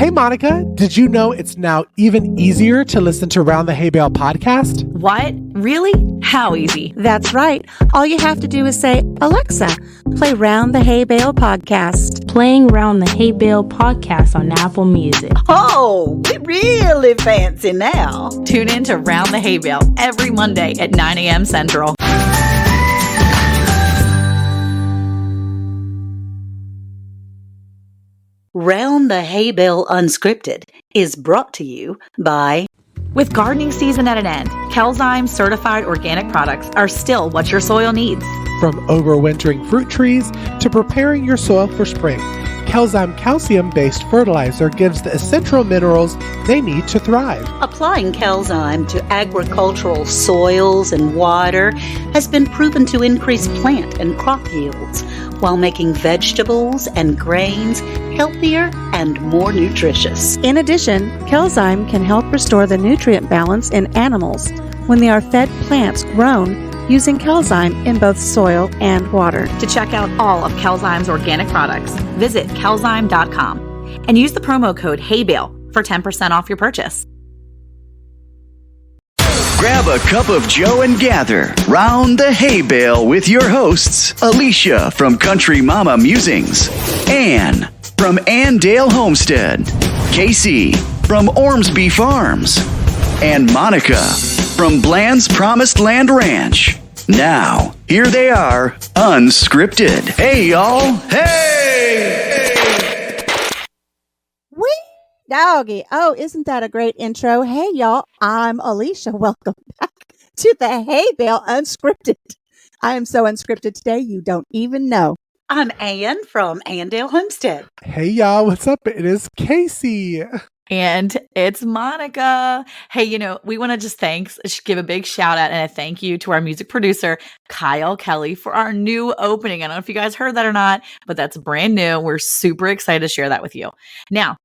Hey, Monica, did you know it's now even easier to listen to Round the Hay Bale podcast? What? Really? How easy? That's right. All you have to do is say, Alexa, play Round the Hay Bale podcast. Playing Round the Hay Bale podcast on Apple Music. Oh, we're really fancy now. Tune in to Round the Hay Bale every Monday at 9 a.m. Central. Round the Hay Bale Unscripted is brought to you by... With gardening season at an end, Cayce certified organic products are still what your soil needs. From overwintering fruit trees to preparing your soil for spring, Cayce calcium-based fertilizer gives the essential minerals they need to thrive. Applying Cayce to agricultural soils and water has been proven to increase plant and crop yields while making vegetables and grains healthier and more nutritious. In addition, Cayce can help restore the nutrient balance in animals when they are fed plants grown using Cayce in both soil and water. To check out all of Cayce's organic products, visit cayce.com and use the promo code HAYBALE for 10% off your purchase. Grab a cup of joe and gather round the hay bale with your hosts, Alicia from Country Mama Musings, Anne from Anne Dale Homestead, Cayce from Ormsby Farms, and Monica from Bland's Promised Land Ranch. Now, here they are, unscripted. Hey, y'all. Hey! Wee doggy. Oh, isn't that a great intro? Hey, y'all. I'm Alicia. Welcome back to the Hay Bale Unscripted. I am so unscripted today, you don't even know. I'm Anne from Anne Dale Homestead. Hey, y'all, what's up? It is Cayce. And it's Monica. Hey, we want to just give a big shout out and a thank you to our music producer, Kyle Kelly, for our new opening. I don't know if you guys heard that or not, but that's brand new. We're super excited to share that with you. Now,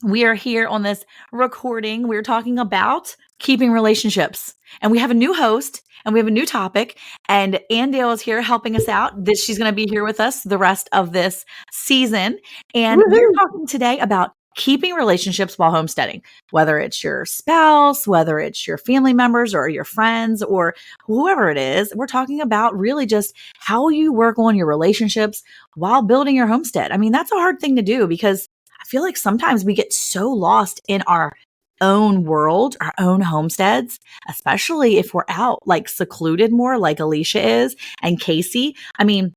we are here on this recording. We're talking about keeping relationships. And we have a new host and we have a new topic. And Anne Dale is here helping us out. She's going to be here with us the rest of this season. And we're talking today about keeping relationships while homesteading, whether it's your spouse, whether it's your family members or your friends or whoever it is. We're talking about really just how you work on your relationships while building your homestead. I mean, that's a hard thing to do because I feel like sometimes we get so lost in our own world, our own homesteads, especially if we're out like secluded more like Alicia is and Cayce. I mean,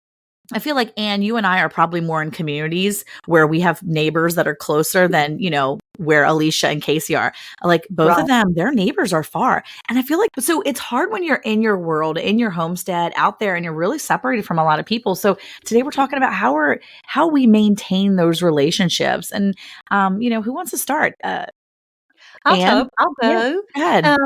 I feel like, Anne, you and I are probably more in communities where we have neighbors that are closer than, where Alicia and Cayce are. Like both of them, their neighbors are far. And I feel like, so it's hard when you're in your world, in your homestead out there, and you're really separated from a lot of people. So today we're talking about how we maintain those relationships. And, who wants to start? I'll go. Yeah, go ahead.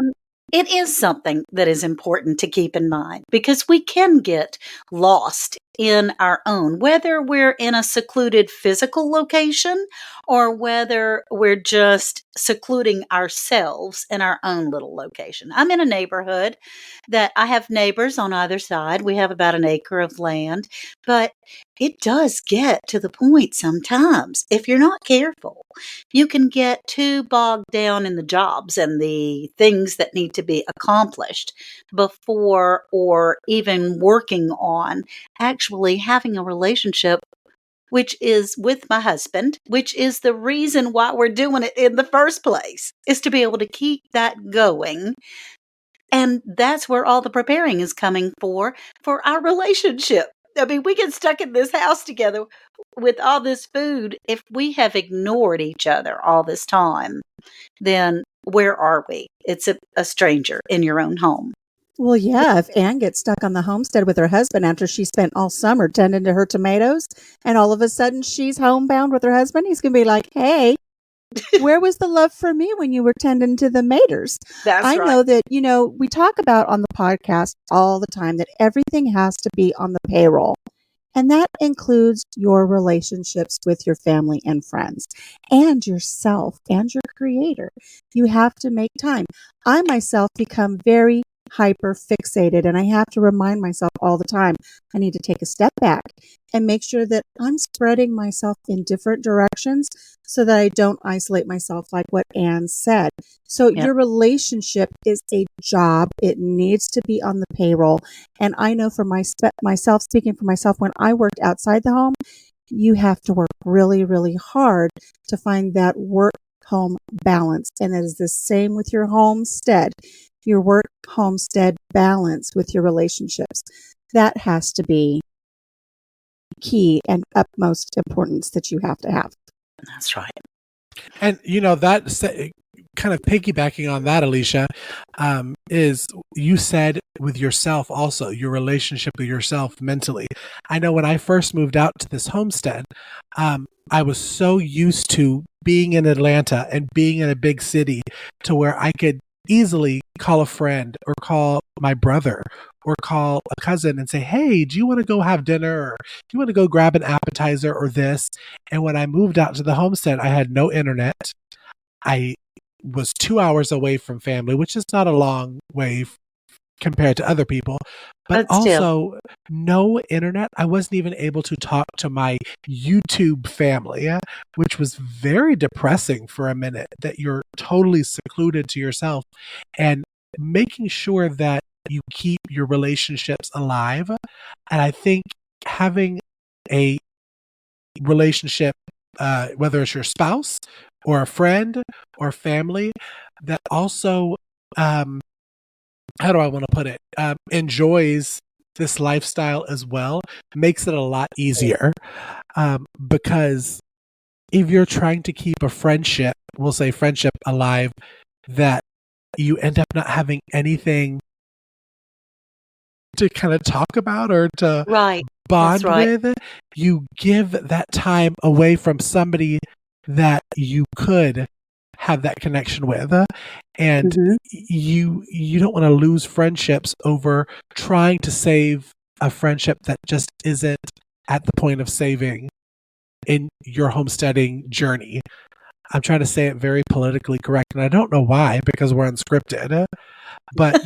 It is something that is important to keep in mind because we can get lost in our own, whether we're in a secluded physical location or whether we're just secluding ourselves in our own little location. I'm in a neighborhood that I have neighbors on either side. We have about an acre of land, but it does get to the point sometimes, if you're not careful, you can get too bogged down in the jobs and the things that need to be accomplished before or even working on actually having a relationship, which is with my husband, which is the reason why we're doing it in the first place, is to be able to keep that going. And that's where all the preparing is coming for our relationship. I mean, we get stuck in this house together with all this food. If we have ignored each other all this time, then where are we? It's a stranger in your own home. Well, yeah, if Anne gets stuck on the homestead with her husband after she spent all summer tending to her tomatoes, and all of a sudden she's homebound with her husband, he's going to be like, hey, where was the love for me when you were tending to the maters? I know that, we talk about on the podcast all the time that everything has to be on the payroll. And that includes your relationships with your family and friends and yourself and your creator. You have to make time. I myself become very hyper fixated and I have to remind myself all the time, I need to take a step back and make sure that I'm spreading myself in different directions so that I don't isolate myself, like what Anne said. So Yep. your relationship is a job. It needs to be on the payroll. And I know for myself, speaking for myself, when I worked outside the home, you have to work really, really hard to find that work home balance. And it is the same with your homestead, your work homestead balance with your relationships. That has to be key and utmost importance that you have to have. That's right. And that kind of piggybacking on that, Alicia, is you said with yourself also, your relationship with yourself mentally. I know when I first moved out to this homestead, I was so used to being in Atlanta and being in a big city to where I could easily call a friend or call my brother or call a cousin and say, hey, do you want to go have dinner? Or do you want to go grab an appetizer or this? And when I moved out to the homestead, I had no internet. I was 2 hours away from family, which is not a long way compared to other people, but But still, also no internet. I wasn't even able to talk to my YouTube family, which was very depressing for a minute, that you're totally secluded to yourself, and making sure that you keep your relationships alive. And I think having a relationship, whether it's your spouse or a friend or family, that also, how do I want to put it, enjoys this lifestyle as well, makes it a lot easier. Because if you're trying to keep a friendship, we'll say friendship alive, that you end up not having anything to kind of talk about or to right. bond right. with, you give that time away from somebody that you could have that connection with, and Mhm. you don't want to lose friendships over trying to save a friendship that just isn't at the point of saving in your homesteading journey. I'm trying to say it very politically correct, and I don't know why, because we're unscripted, but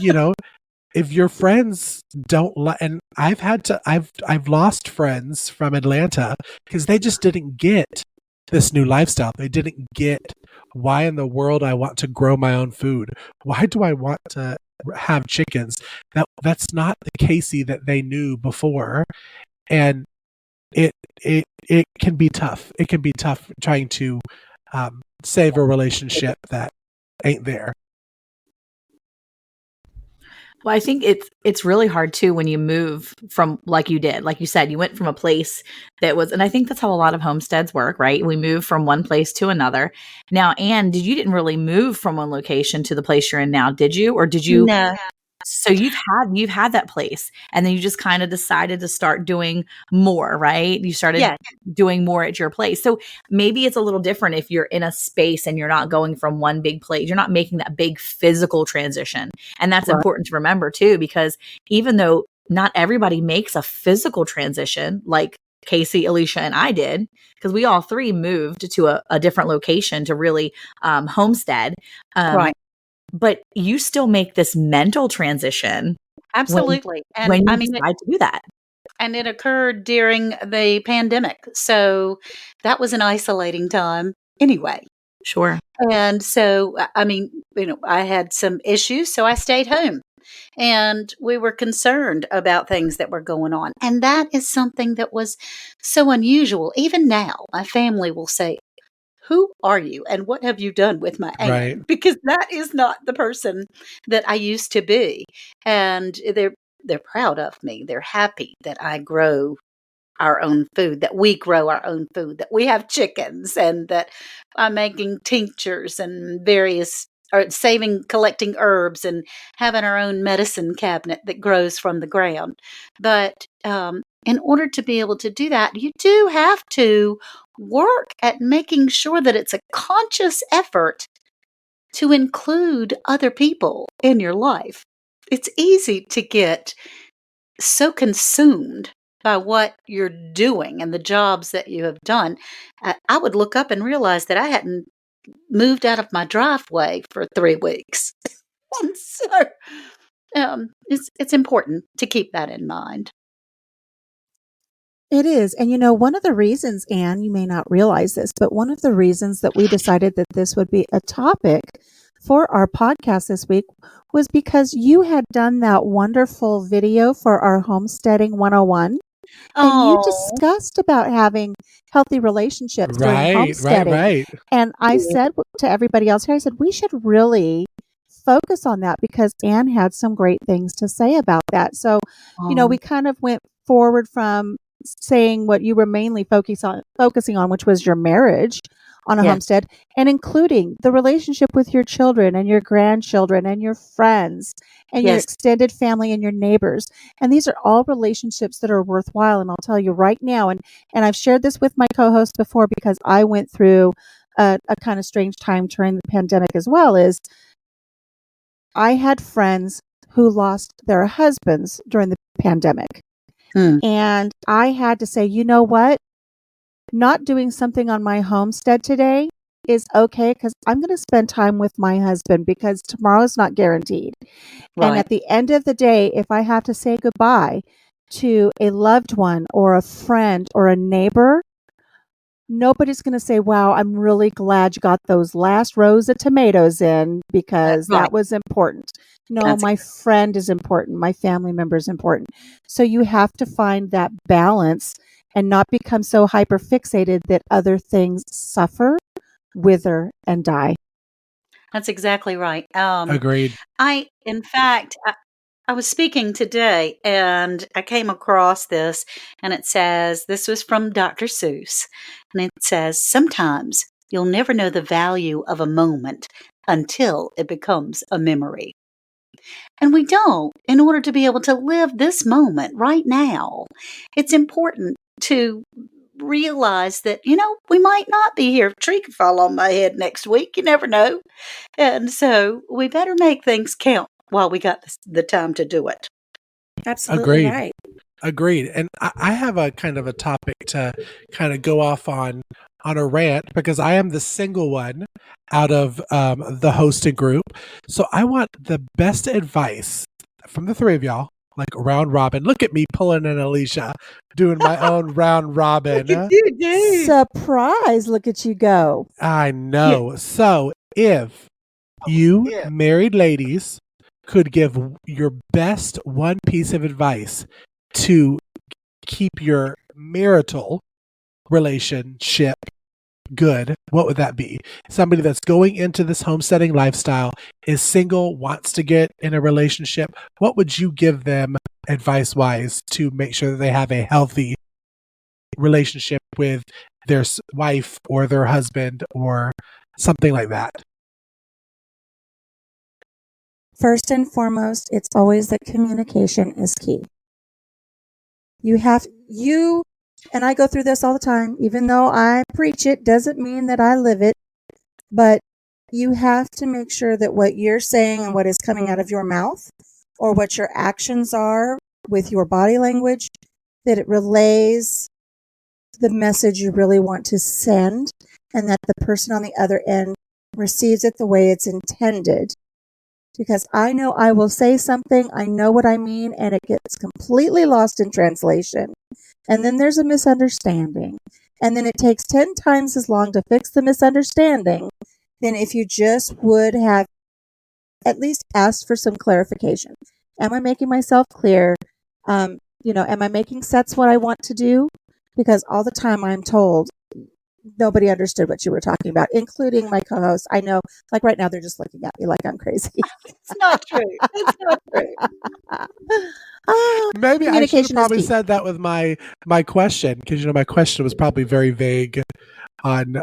if your friends don't and I've lost friends from Atlanta because they just didn't get this new lifestyle. They didn't get why in the world I want to grow my own food. Why do I want to have chickens? That's not the Cayce that they knew before. And it can be tough. It can be tough trying to save a relationship that ain't there. Well, I think it's really hard too when you move from, like you did, like you said, you went from a place that was, and I think that's how a lot of homesteads work, right? We move from one place to another. Now, Anne, you didn't really move from one location to the place you're in now, did you? Or did you? No. So you've had that place, and then you just kind of decided to start doing more, right? You started Yeah. doing more at your place. So maybe it's a little different if you're in a space and you're not going from one big place. You're not making that big physical transition. And that's Right. important to remember too, because even though not everybody makes a physical transition like Cayce, Alicia, and I did, because we all three moved to a different location to really homestead. Right. But you still make this mental transition Absolutely. And when I you mean, decide to do that. and it occurred during the pandemic. So that was an isolating time anyway. Sure. And so, I mean, I had some issues, so I stayed home. And we were concerned about things that were going on. And that is something that was so unusual. Even now, my family will say, who are you and what have you done with my Right. Anne? Because that is not the person that I used to be. And they're proud of me. They're happy that I grow our own food, that we grow our own food, that we have chickens, and that I'm making tinctures and various, or collecting herbs and having our own medicine cabinet that grows from the ground. But in order to be able to do that, you do have to work at making sure that it's a conscious effort to include other people in your life. It's easy to get so consumed by what you're doing and the jobs that you have done. I would look up and realize that I hadn't moved out of my driveway for 3 weeks. And so it's important to keep that in mind. It is. And one of the reasons, Anne, you may not realize this, but one of the reasons that we decided that this would be a topic for our podcast this week was because you had done that wonderful video for our Homesteading 101. And you Oh, discussed about having healthy relationships during Right, right, homesteading. right. And I said to everybody else here, I said, we should really focus on that because Anne had some great things to say about that. So, we kind of went forward from saying what you were mainly focusing on, which was your marriage on a Yes. homestead, and including the relationship with your children and your grandchildren and your friends and your Yes. extended family and your neighbors. And these are all relationships that are worthwhile. And I'll tell you right now, and I've shared this with my co-host before because I went through a kind of strange time during the pandemic as well, is I had friends who lost their husbands during the pandemic. Hmm. And I had to say, you know what? Not doing something on my homestead today is okay because I'm going to spend time with my husband because tomorrow's not guaranteed. And Right. at the end of the day, if I have to say goodbye to a loved one or a friend or a neighbor, nobody's going to say, wow, I'm really glad you got those last rows of tomatoes in because Right. that was important. No, That's my friend is important. My family member is important. So you have to find that balance and not become so hyper fixated that other things suffer, wither, and die. That's exactly right. Agreed. In fact, I was speaking today and I came across this, and it says, this was from Dr. Seuss, and it says, sometimes you'll never know the value of a moment until it becomes a memory. And we don't. In order to be able to live this moment right now, it's important to realize that, we might not be here. A tree could fall on my head next week. You never know. And so we better make things count while we got the time to do it. Absolutely Agreed. right. Agreed. And I have a kind of a topic to kind of go off on a rant because I am the single one out of the hosted group. So I want the best advice from the three of y'all, like round robin. Look at me pulling in Alicia, doing my own round robin. Surprise. Look at you go. I know. So if you married ladies could give your best one piece of advice to keep your marital relationship good, what would that be? Somebody that's going into this homesteading lifestyle, is single, wants to get in a relationship, what would you give them advice wise to make sure that they have a healthy relationship with their wife or their husband or something like that? First and foremost, it's always that communication is key. And I go through this all the time, even though I preach it, doesn't mean that I live it, but you have to make sure that what you're saying and what is coming out of your mouth or what your actions are with your body language, that it relays the message you really want to send and that the person on the other end receives it the way it's intended. Because I know I will say something, I know what I mean, and it gets completely lost in translation. And then there's a misunderstanding. And then it takes 10 times as long to fix the misunderstanding than if you just would have at least asked for some clarification. Am I making myself clear? Am I making sense what I want to do? Because all the time I'm told, nobody understood what you were talking about, including my co-host. I know, like right now, they're just looking at me like I'm crazy. It's not true. It's not true. Maybe I should have Communication is probably key. said that with my question because my question was probably very vague on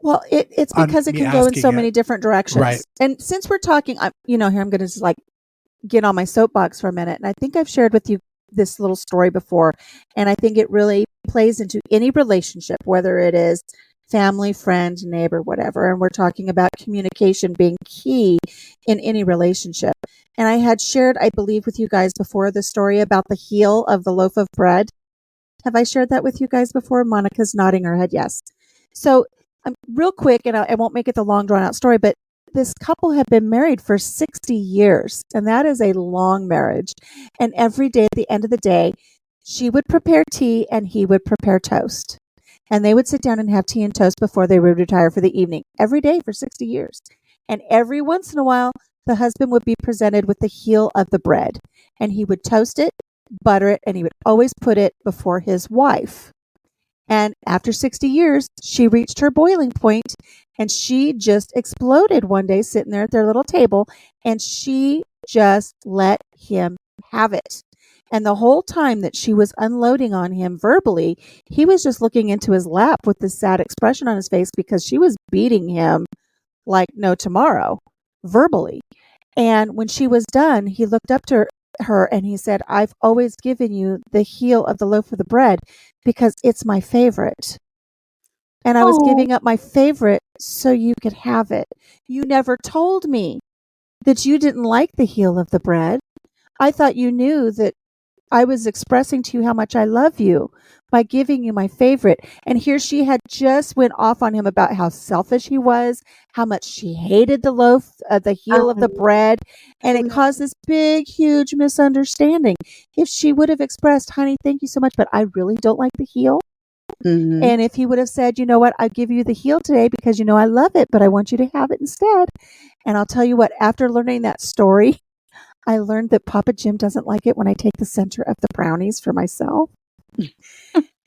Well, it's on because it me can go in asking so it. many different directions. Right. And since we're talking, here I'm going to just like get on my soapbox for a minute. And I think I've shared with you this little story before. And I think it really plays into any relationship, whether it is family, friend, neighbor, whatever. And we're talking about communication being key in any relationship. And I had shared, I believe, with you guys before the story about the heel of the loaf of bread. Have I shared that with you guys before? Monica's nodding her head yes. So real quick, and I won't make it the long drawn out story, but this couple had been married for 60 years, and that is a long marriage. And every day at the end of the day, She would prepare tea and he would prepare toast. And they would sit down and have tea and toast before they would retire for the evening, every day for 60 years. And every once in a while, the husband would be presented with the heel of the bread. And he would toast it, butter it, and he would always put it before his wife. And after 60 years, she reached her boiling point and she just exploded one day sitting there at their little table. And she just let him have it. And the whole time that she was unloading on him verbally, he was just looking into his lap with this sad expression on his face because she was beating him like no tomorrow, verbally. And when she was done, he looked up to her and he said, I've always given you the heel of the loaf of the bread because it's my favorite. And I was giving up my favorite so you could have it. You never told me that you didn't like the heel of the bread. I thought you knew that I was expressing to you how much I love you by giving you my favorite. And here she had just went off on him about how selfish he was, how much she hated the loaf, the heel of the bread. And it caused this big, huge misunderstanding. If she would have expressed, honey, thank you so much, but I really don't like the heel. Mhm. And if he would have said, you know what, I'll give you the heel today because you know I love it, but I want you to have it instead. And I'll tell you what, after learning that story, I learned that Papa Jim doesn't like it when I take the center of the brownies for myself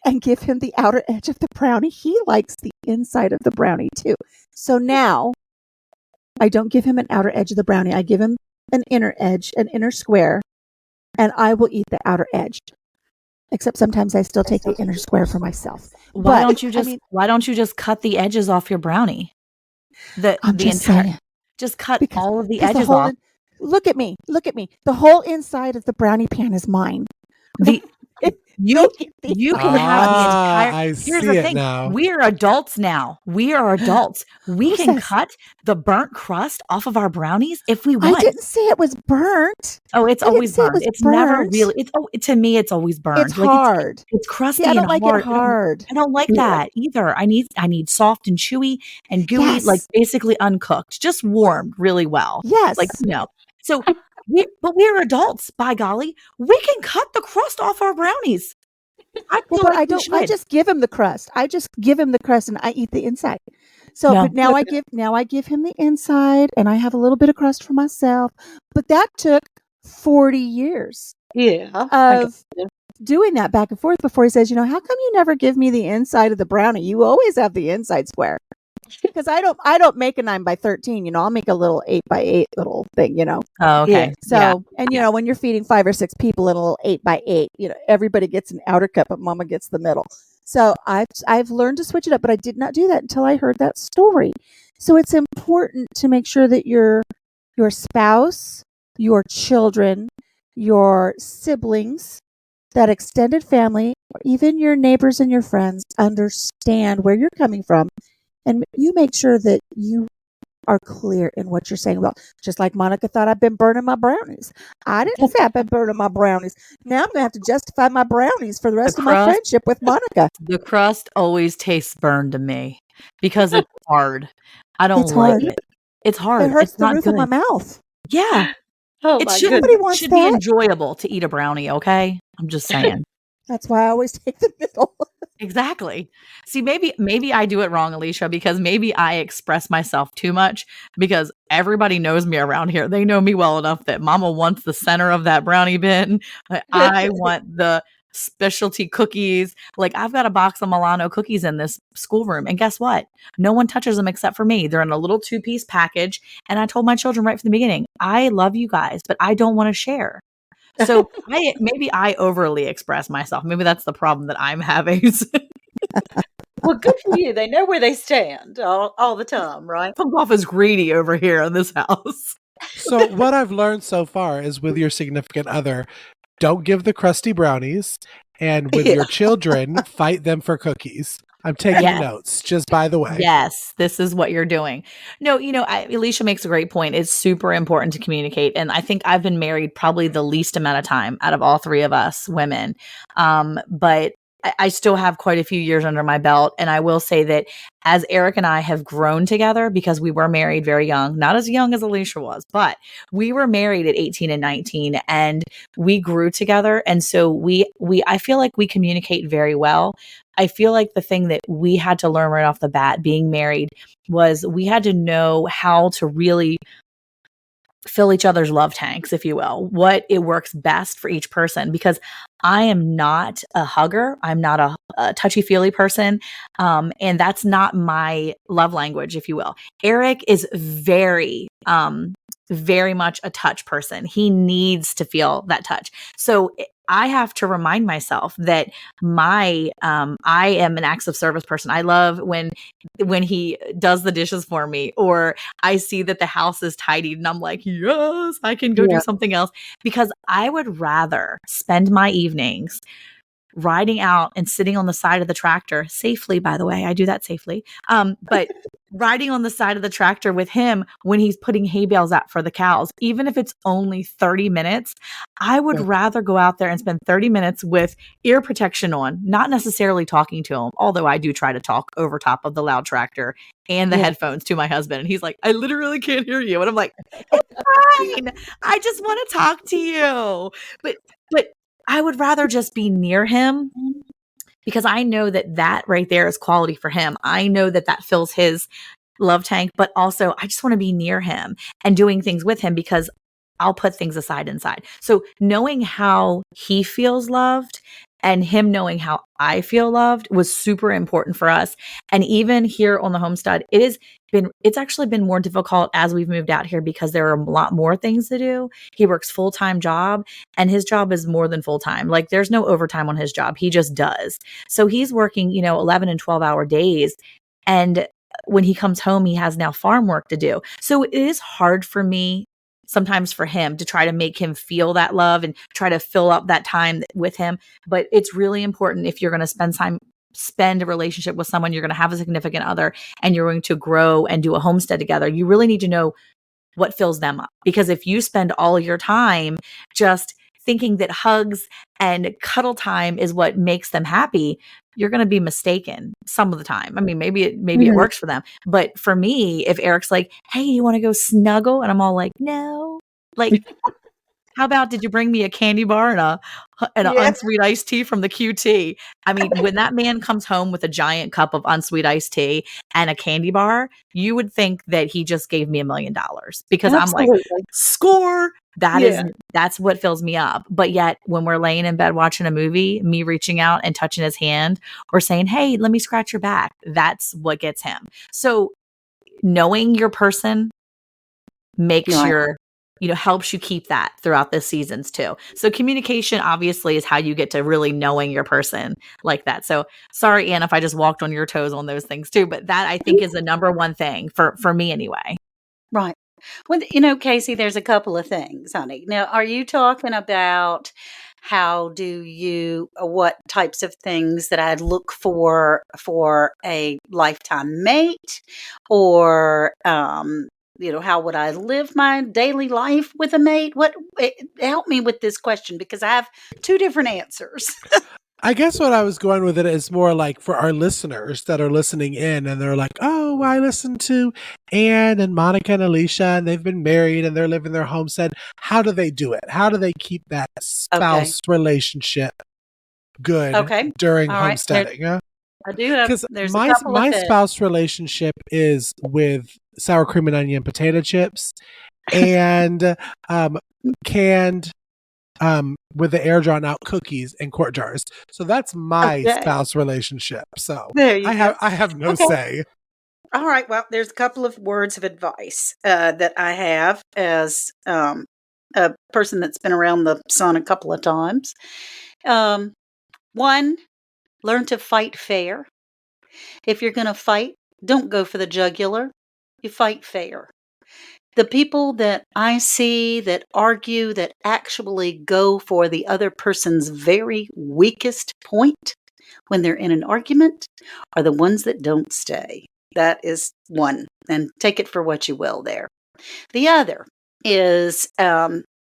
and give him the outer edge of the brownie. He likes the inside of the brownie too. So now I don't give him an outer edge of the brownie. I give him an inner edge, an inner square, and I will eat the outer edge. Except sometimes I still take the inner square for myself. Why But, don't you just I mean, why don't you just cut the edges off your brownie? I'm The just entire saying. just cut Because all of the the edges whole off. look at me. The whole inside of the brownie pan is mine. The you Don't get the you can outer have the edge. entire I here's see the it thing. now. We're adults now. We are adults. We Who can says? cut the burnt crust off of our brownies if we I want. didn't say it was burnt. Oh, it's I didn't always say it burned. was It's never burnt. really to me it's always burned. It's Like hard. it's See, crusty I and don't like it hard. hard. I don't like that either. I need soft and chewy and gooey, like Yes. basically uncooked, just warmed really well. Yes. Like, So we're adults, by golly. We can cut the crust off our brownies. I Well, feel but like I we don't. I should. just give him the crust. I just give him the crust, and I eat the inside. So, No. but now I give him the inside, and I have a little bit of crust for myself. But that took 40 years Yeah. of doing that back and forth before he says, you know, how come you never give me the inside of the brownie? You always have the inside square. Because I don't make a 9x13, you know, I'll make a little 8x8 little thing, you know. Oh, okay. So, Yeah. and you know, when you're feeding 5 or 6 people in a little 8x8, you know, everybody gets an outer cup, but mama gets the middle. So I've learned to switch it up, but I did not do that until I heard that story. So it's important to make sure that your spouse, your children, your siblings, that extended family, or even your neighbors and your friends understand where you're coming from. And you make sure that you are clear in what you're saying. Well, just like Monica thought I've been burning my brownies. I didn't say I've been burning my brownies. Now I'm going to have to justify my brownies for the rest of my crust- friendship with Monica. The crust always tastes burned to me because it's hard. I don't It's like hard. it. It's hard. It hurts It's the not roof good. of my mouth. Yeah. Oh It my should Nobody goodness. wants should be that. enjoyable to eat a brownie, okay? I'm just saying. That's why I always take the middle. Exactly. See, maybe I do it wrong, Alicia, because maybe I express myself too much because everybody knows me around here. They know me well enough that Mama wants the center of that brownie bin. I want the specialty cookies. Like I've got a box of Milano cookies in this schoolroom, and guess what? No one touches them except for me. They're in a little 2-piece package, and I told my children right from the beginning, I love you guys, but I don't want to share. So maybe I overly express myself. Maybe that's the problem that I'm having. Well, good for you. They know where they stand all the time, right? Comes off as greedy over here in this house. So what I've learned so far is with your significant other, don't give the crusty brownies, and with your children, fight them for cookies. I'm taking Yes. notes, just by the way. Yes, this is what you're doing. No, Alicia makes a great point. It's super important to communicate. And I think I've been married probably the least amount of time out of all 3 of us women. But I still have quite a few years under my belt. And I will say that as Eric and I have grown together, because we were married very young, not as young as Alicia was, but we were married at 18 and 19 and we grew together. And so I feel like we communicate very well. I feel like the thing that we had to learn right off the bat being married was we had to know how to really fill each other's love tanks, if you will, what it works best for each person. Because I am not a hugger. I'm not a touchy-feely person. And that's not my love language, if you will. Eric is very much a touch person. He needs to feel that touch. So I have to remind myself that I am an acts of service person. I love when he does the dishes for me, or I see that the house is tidied and I'm like, yes, I can go do something else, because I would rather spend my evenings riding out and sitting on the side of the tractor safely, by the way, I do that safely. But riding on the side of the tractor with him when he's putting hay bales out for the cows, even if it's only 30 minutes, I would rather go out there and spend 30 minutes with ear protection on, not necessarily talking to him. Although I do try to talk over top of the loud tractor and the headphones to my husband. And he's like, I literally can't hear you. And I'm like, it's fine. I just want to talk to you. But I would rather just be near him, because I know that right there is quality for him. I know that fills his love tank, but also I just want to be near him and doing things with him, because I'll put things aside inside. So knowing how he feels loved and him knowing how I feel loved was super important for us. And even here on the homestead, it's actually been more difficult as we've moved out here, because there are a lot more things to do. He works full-time job, and his job is more than full-time. Like, there's no overtime on his job. He just does. So he's working, 11 and 12-hour days. And when he comes home, he has now farm work to do. So it is hard for me sometimes, for him, to try to make him feel that love and try to fill up that time with him. But it's really important, if you're going to spend a relationship with someone, you're going to have a significant other, and you're going to grow and do a homestead together, you really need to know what fills them up. Because if you spend all your time just thinking that hugs and cuddle time is what makes them happy, you're going to be mistaken some of the time. I mean, maybe it works for them. But for me, if Eric's like, hey, you want to go snuggle? And I'm all like, no. Like, how about, did you bring me a candy bar and an unsweet iced tea from the QT? I mean, when that man comes home with a giant cup of unsweet iced tea and a candy bar, you would think that he just gave me $1 million, because Absolutely. I'm like, score. That's what fills me up. But yet when we're laying in bed watching a movie, me reaching out and touching his hand or saying, hey, let me scratch your back, that's what gets him. So knowing your person makes helps you keep that throughout the seasons too. So communication obviously is how you get to really knowing your person like that. So sorry, Anne, if I just walked on your toes on those things too, but that I think is the number one thing for me anyway. Right. Well, Cayce, there's a couple of things, honey. Now, are you talking about what types of things that I'd look for a lifetime mate, or, how would I live my daily life with a mate? Help me with this question, because I have two different answers. I guess what I was going with it is more like for our listeners that are listening in, and they're like, oh, I listened to Anne and Monica and Alicia, and they've been married and they're living their homestead. How do they do it? How do they keep that spouse relationship good during homesteading? I do have, because there's a couple my of spouse relationship is with sour cream and onion potato chips and canned with the air drawn out cookies in quart jars. So that's my spouse relationship. So I have no say. All right. Well, there's a couple of words of advice that I have as a person that's been around the sun a couple of times. One, learn to fight fair. If you're going to fight, don't go for the jugular. You fight fair. The people that I see that argue, that actually go for the other person's very weakest point when they're in an argument, are the ones that don't stay. That is one, and take it for what you will there. The other is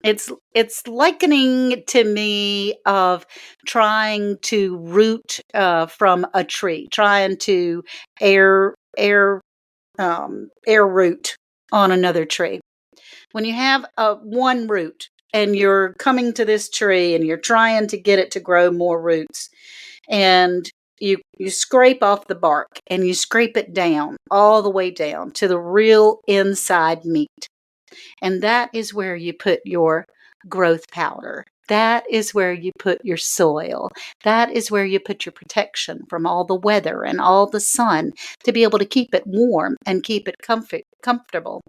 It's likening to me of trying to root from a tree, trying to air air air root on another tree. When you have one root and you're coming to this tree and you're trying to get it to grow more roots, and you scrape off the bark and you scrape it down all the way down to the real inside meat. And that is where you put your growth powder. That is where you put your soil. That is where you put your protection from all the weather and all the sun to be able to keep it warm and keep it comfortable.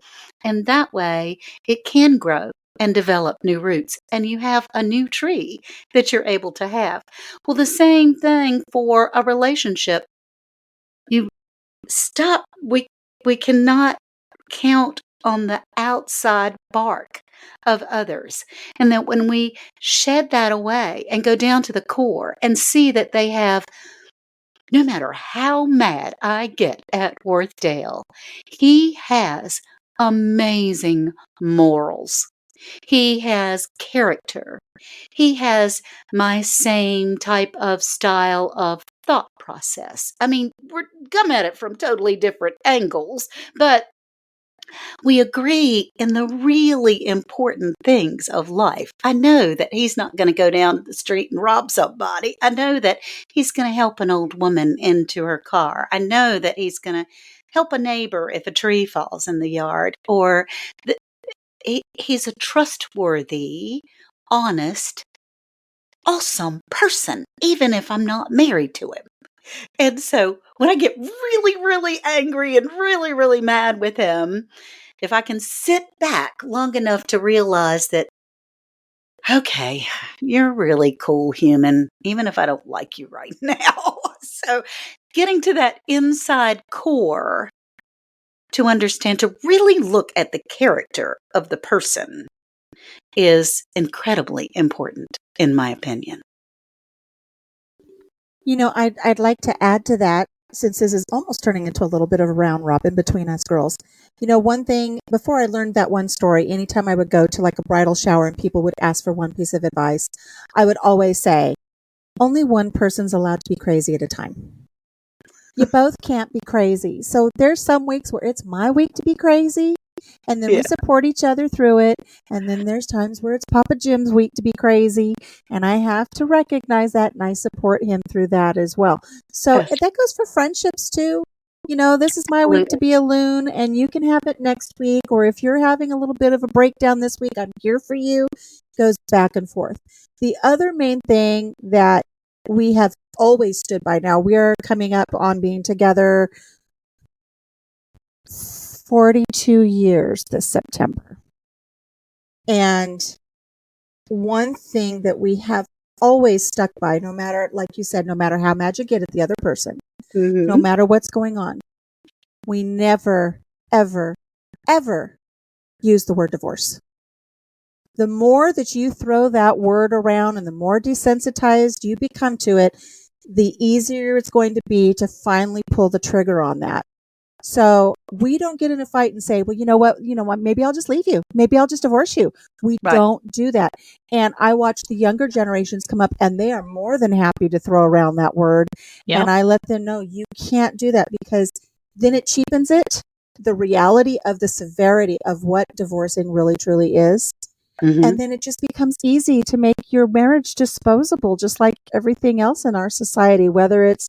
And that way it can grow and develop new roots, and you have a new tree that you're able to have. Well, the same thing for a relationship. You stop. We cannot count on the outside bark of others. And that when we shed that away and go down to the core and see that they have, no matter how mad I get at Worthdale, he has amazing morals. He has character. He has my same type of style of thought process. I mean, we're come at it from totally different angles, but we agree in the really important things of life. I know that he's not going to go down to the street and rob somebody. I know that he's going to help an old woman into her car. I know that he's going to help a neighbor if a tree falls in the yard, or he's a trustworthy, honest, awesome person, even if I'm not married to him. And so when I get really, really angry and really, really mad with him, if I can sit back long enough to realize that, okay, you're a really cool human, even if I don't like you right now. So getting to that inside core to understand, to really look at the character of the person is incredibly important, in my opinion. You know, I'd like to add to that, since this is almost turning into a little bit of a round robin between us girls. You know, one thing, before I learned that one story, anytime I would go to like a bridal shower and people would ask for one piece of advice, I would always say, only one person's allowed to be crazy at a time. You both can't be crazy. So there's some weeks where it's my week to be crazy, and then we support each other through it. And then there's times where it's Papa Jim's week to be crazy, and I have to recognize that, and I support him through that as well. So Yes. that goes for friendships too. You know, this is my week to be a loon, and you can have it next week. Or if you're having a little bit of a breakdown this week, I'm here for you. It goes back and forth. The other main thing that we have always stood by, now we're coming up on being together 42 years this September. And one thing that we have always stuck by, no matter, like you said, no matter how mad you get at the other person, no matter what's going on, we never, ever, ever use the word divorce. The more that you throw that word around and the more desensitized you become to it, the easier it's going to be to finally pull the trigger on that. So we don't get in a fight and say, well, you know what, maybe I'll just leave you. Maybe I'll just divorce you. We don't do that. And I watch the younger generations come up, and they are more than happy to throw around that word. Yep. And I let them know, you can't do that, because then it cheapens it, the reality of the severity of what divorcing really truly is. And then it just becomes easy to make your marriage disposable, just like everything else in our society, whether it's,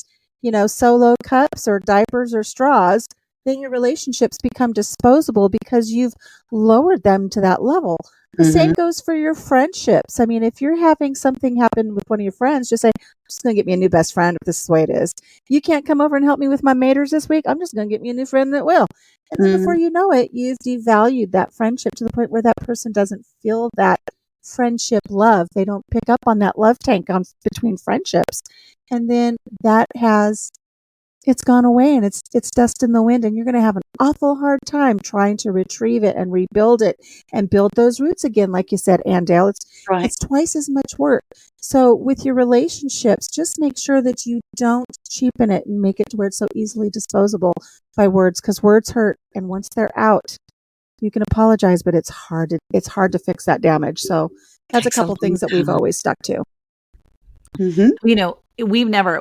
solo cups or diapers or straws. Then your relationships become disposable because you've lowered them to that level. The same goes for your friendships. I mean, if you're having something happen with one of your friends, just say, I'm just going to get me a new best friend if this is the way it is. You can't come over and help me with my maters this week. I'm just going to get me a new friend that will. And then before you know it, you've devalued that friendship to the point where that person doesn't feel that friendship love. They don't pick up on that love tank between friendships. And then it's gone away, and it's dust in the wind, and you're going to have an awful hard time trying to retrieve it and rebuild it and build those roots again. Like you said, Anne Dale, it's twice as much work. So with your relationships, just make sure that you don't cheapen it and make it to where it's so easily disposable by words, because words hurt. And once they're out, You can apologize, but it's hard to fix that damage. So that's a Takes a couple long things that we've time. always stuck to.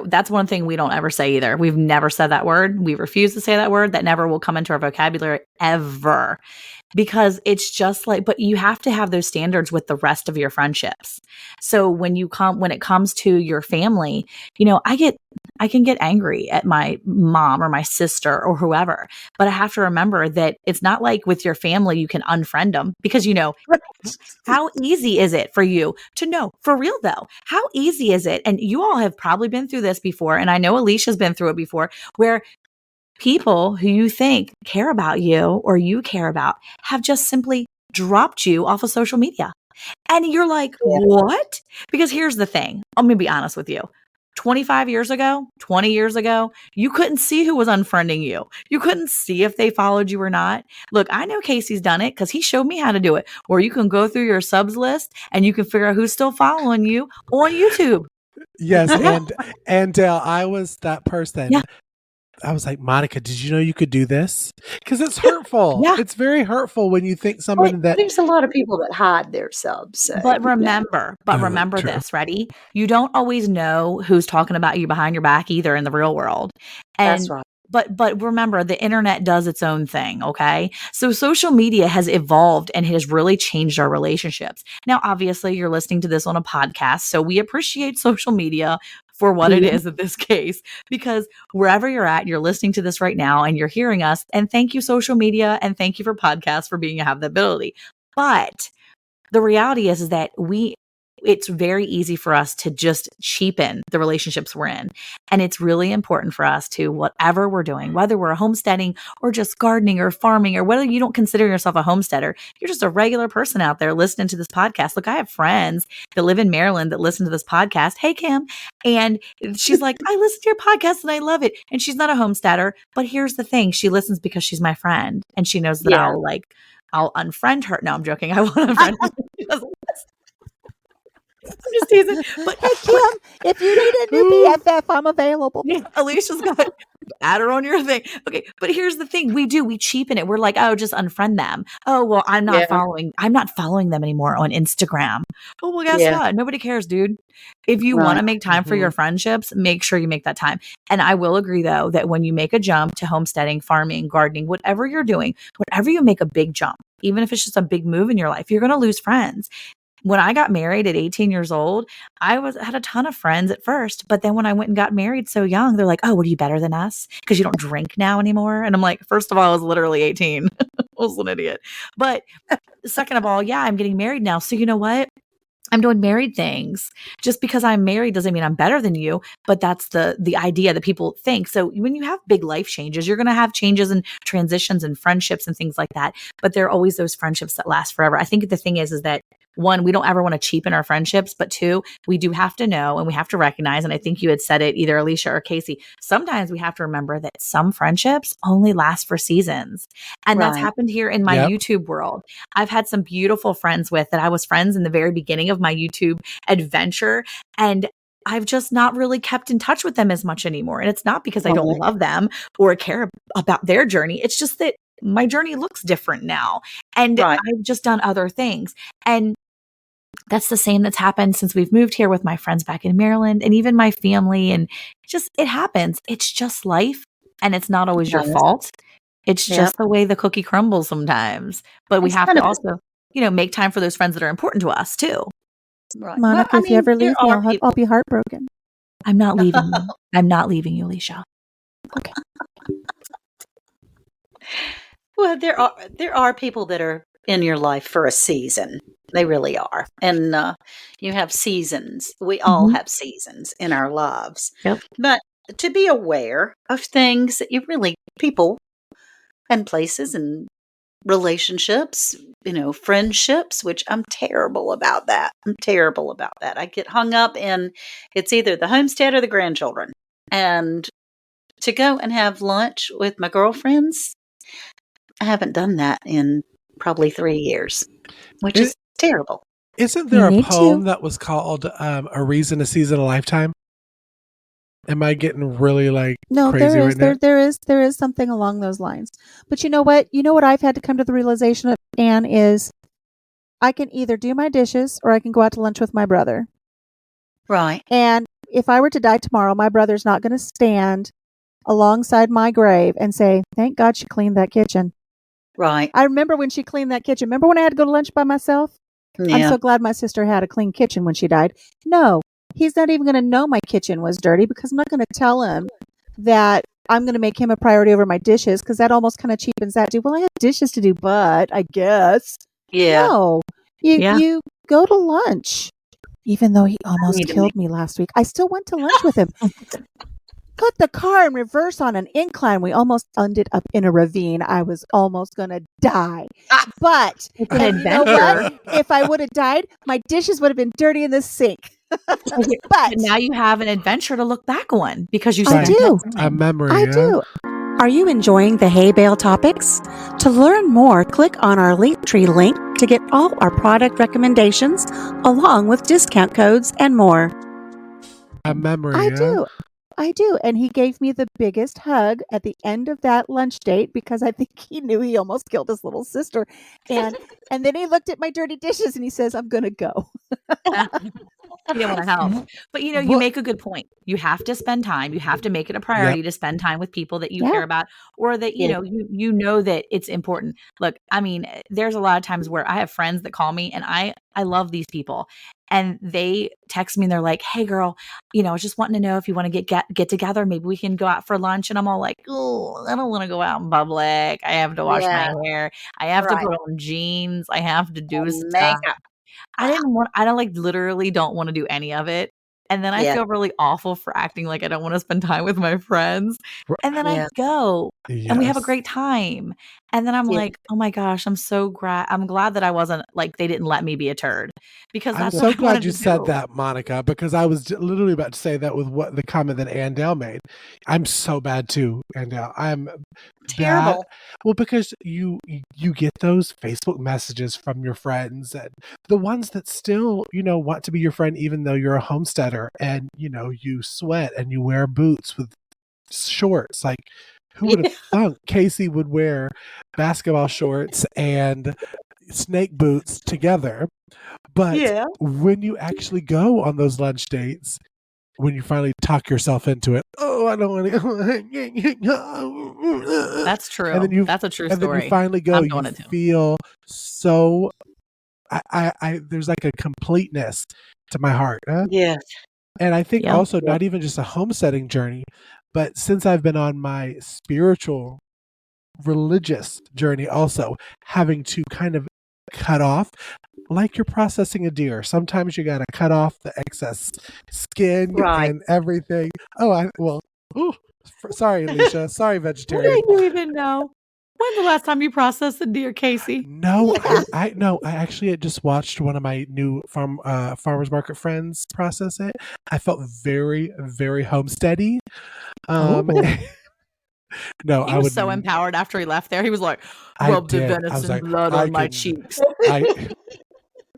That's one thing we don't ever say either. We've never said that word. We refuse to say that word. That never will come into our vocabulary ever. Because it's just like, but you have to have those standards with the rest of your friendships. So when it comes to your family, I can get angry at my mom or my sister or whoever, but I have to remember that it's not like with your family, you can unfriend them because, how easy is it for you to know for real though? How easy is it? And you all have probably been through this before. And I know Alicia's been through it before where people who you think care about you or you care about have just simply dropped you off of social media. And you're like, what? Because here's the thing. I'm going to be honest with you. 25 years ago, 20 years ago, you couldn't see who was unfriending you. You couldn't see if they followed you or not. Look, I know Casey's done it because he showed me how to do it, where you can go through your subs list and you can figure out who's still following you on YouTube. Yes, and Dale, I was that person. Yeah. I was like, Monica, did you know you could do this? Because it's hurtful. Yeah. It's very hurtful when you think somebody that. There's a lot of people that hide their subs. So, But remember True. this, ready? You don't always know who's talking about you behind your back either in the real world. And that's right. But remember, the internet does its own thing, okay? So social media has evolved and has really changed our relationships. Now, obviously, you're listening to this on a podcast, so we appreciate social media for what it is in this case, because wherever you're at, you're listening to this right now and you're hearing us. And thank you, social media, and thank you for podcasts for being have the ability. But the reality is that it's very easy for us to just cheapen the relationships we're in. And it's really important for us to, whatever we're doing, whether we're homesteading or just gardening or farming, or whether you don't consider yourself a homesteader, you're just a regular person out there listening to this podcast. Look, I have friends that live in Maryland that listen to this podcast. Hey, Kim. And she's like, I listen to your podcast and I love it. And she's not a homesteader, but here's the thing. She listens because she's my friend and she knows that I'll unfriend her. No, I'm joking. I won't unfriend her. I'm just teasing. But Hey, Kim, if you need a new BFF, I'm available. yeah, Alicia's got add her on your thing. Okay, but here's the thing: we cheapen it. We're like, oh, just unfriend them. Oh, well, I'm not following them anymore on Instagram. Oh, well, guess what? Nobody cares, dude. If you want to make time for your friendships, make sure you make that time. And I will agree, though, that when you make a jump to homesteading, farming, gardening, whatever you're doing, whenever you make a big jump, even if it's just a big move in your life, you're going to lose friends. When I got married at 18 years old, I had a ton of friends at first, but then when I went and got married so young, they're like, oh, what are you better than us? Because you don't drink now anymore. And I'm like, first of all, I was literally 18. I was an idiot. But second of all, I'm getting married now. So you know what? I'm doing married things. Just because I'm married doesn't mean I'm better than you, but that's the idea that people think. So when you have big life changes, you're going to have changes and transitions and friendships and things like that. But there are always those friendships that last forever. I think the thing is that one, we don't ever want to cheapen our friendships, but two, we do have to know and we have to recognize, and I think you had said it, either Alicia or Cayce, sometimes we have to remember that some friendships only last for seasons. And that's happened here in my YouTube world. I've had some beautiful friends that I was friends in the very beginning of my YouTube adventure, and I've just not really kept in touch with them as much anymore. And it's not because I don't love them or care about their journey. It's just that my journey looks different now. And I've just done other things. And that's the same that's happened since we've moved here with my friends back in Maryland and even my family. And it happens. It's just life. And it's not always your fault. It's just the way the cookie crumbles sometimes. But we have to also, make time for those friends that are important to us too. Right. Monica, if you ever leave me, I'll be heartbroken. I'm not leaving you. I'm not leaving you, Alicia. Okay. Well, there are people that are in your life for a season. They really are. And you have seasons. We all have seasons in our lives. Yep. But to be aware of things that people and places and relationships, friendships, which I'm terrible about that. I get hung up in it's either the homestead or the grandchildren. And to go and have lunch with my girlfriends, I haven't done that in probably 3 years, which is terrible. Isn't there a poem that was called A Reason, a Season, a Lifetime? Am I getting really crazy right now? There is something along those lines. But you know what? I've had to come to the realization of Anne, is I can either do my dishes or I can go out to lunch with my brother. Right. And if I were to die tomorrow, my brother's not going to stand alongside my grave and say, "Thank God she cleaned that kitchen." Right. I remember when she cleaned that kitchen. Remember when I had to go to lunch by myself? Yeah. I'm so glad my sister had a clean kitchen when she died. No, he's not even going to know my kitchen was dirty because I'm not going to tell him that I'm going to make him a priority over my dishes because that almost kind of cheapens that. Well, I have dishes to do, but I guess. Yeah. No, Yeah. you go to lunch. Even though he need almost to killed me last week, I still went to lunch with him. Put the car in reverse on an incline. We almost ended up in a ravine. I was almost going to die. Ah. But It's an and you know adventure. what? If I would have died, my dishes would have been dirty in the sink. But But now you have an adventure to look back on because you I spent do. that A time. memory. I do. Are you enjoying the Hay Bale topics? To learn more, click on our LINKTREE link to get all our product recommendations, along with discount codes and more. A memory. I do. I do. And he gave me the biggest hug at the end of that lunch date because I think he knew he almost killed his little sister. And then he looked at my dirty dishes and he says, "I'm going to go." You didn't want to help. But you What- make a good point. You have to spend time. You have to make it a priority to spend time with people that you Yeah. care about or that, Yeah. you know that it's important. Look, I mean, there's a lot of times where I have friends that call me and I love these people and they text me and they're like, "Hey girl, I was just wanting to know if you want to get together. Maybe we can go out for lunch." And I'm all like, "Oh, I don't want to go out in public. I have to wash my hair. I have to Right. put on jeans. I have to do stuff." Makeup. I don't literally don't want to do any of it. And then I Yeah. feel really awful for acting like I don't want to spend time with my friends. And then Yeah. I go and we have a Yes. great time. And then I'm Yeah. like, "Oh my gosh, I'm glad that I wasn't like they didn't let me be a turd because I'm that's so what I wanted glad you to said do." that, Monica, because I was literally about to say that with what the comment that Anne Dale made. I'm so bad too, Anne Dale. I'm bad. Terrible. Well, because you get those Facebook messages from your friends and the ones that still, want to be your friend even though you're a homesteader and, you sweat and you wear boots with shorts. Like, who would have thunk Cayce would wear basketball shorts and snake boots together? But Yeah. when you actually go on those lunch dates, when you finally talk yourself into it, "Oh, I don't want to." That's true. And then That's a true and then you story. finally go. I'm You doing it too. feel so. I there's like a completeness to my heart, Yes. and I think Yeah. also not even just a homesteading journey, but since I've been on my spiritual, religious journey, also having to kind of cut off. Like you're processing a deer. Sometimes you got to cut off the excess skin Right. and everything. Sorry, Alicia. Sorry, vegetarian. What do you even know? When's the last time you processed a deer, Cayce? No, I actually had just watched one of my new farmers market friends process it. I felt very, very homesteady. No, He I was would. so empowered after he left there. He was like, I "Rub the did. I was venison like, blood I on my can- cheeks."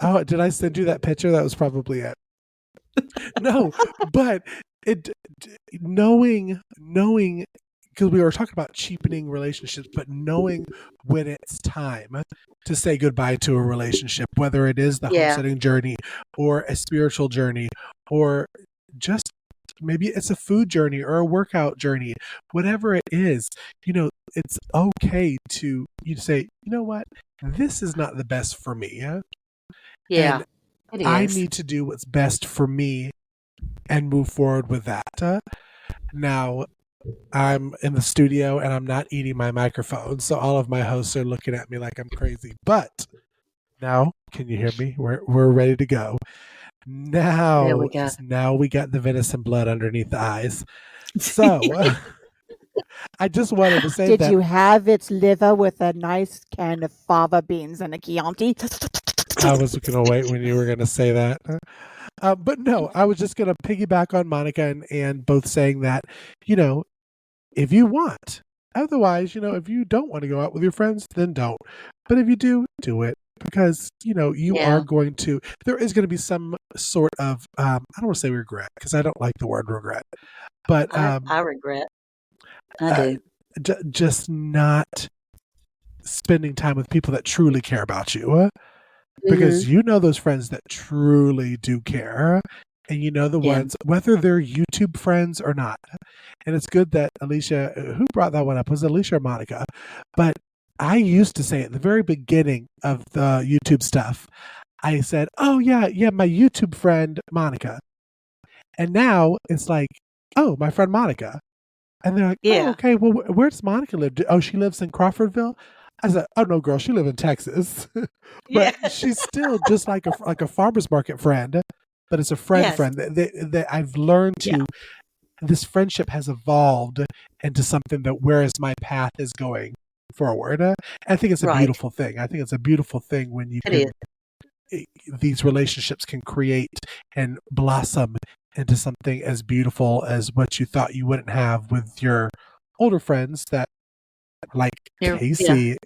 Oh, did I send you that picture? That was probably it. No, but knowing, because we were talking about cheapening relationships, but knowing when it's time to say goodbye to a relationship, whether it is the Yeah. homesteading journey or a spiritual journey, or just maybe it's a food journey or a workout journey, whatever it is, it's okay to say, "You know what? This is not the best for me. Yeah. And It I is. need to do what's best for me and move forward with that." Now, I'm in the studio and I'm not eating my microphone, so all of my hosts are looking at me like I'm crazy. But now, can you hear me? We're ready to go. There we Now go. we got the venison blood underneath the eyes. So I just wanted to say Did that you have its liver with a nice can of fava beans and a Chianti? I was going to wait when you were going to say that. But no, I was just going to piggyback on Monica and both saying that, if you want. Otherwise, if you don't want to go out with your friends, then don't. But if you do, do it. Because, you are Yeah. going to, there is going to be some sort of, I don't want to say regret, because I don't like the word regret. But I regret. I uh, do. just not spending time with people that truly care about you. Because you know those friends that truly do care. And you know the ones, whether they're YouTube friends or not. And it's good that Alicia, who brought that one up? Was it Alicia or Monica? But I used to say at the very beginning of the YouTube stuff, I said, oh, yeah, my YouTube friend, Monica. And now it's like, oh, my friend Monica. And they're like, oh, okay, well, where does Monica live? Oh, she lives in Crawfordville? I said, oh, no, girl, she lives in Texas. But she's still just like a farmer's market friend, but it's a friend that I've learned to, this friendship has evolved into something that whereas my path is going forward. I think it's a beautiful thing. I think it's a beautiful thing when you can, these relationships can create and blossom into something as beautiful as what you thought you wouldn't have with your older friends that, like Cayce.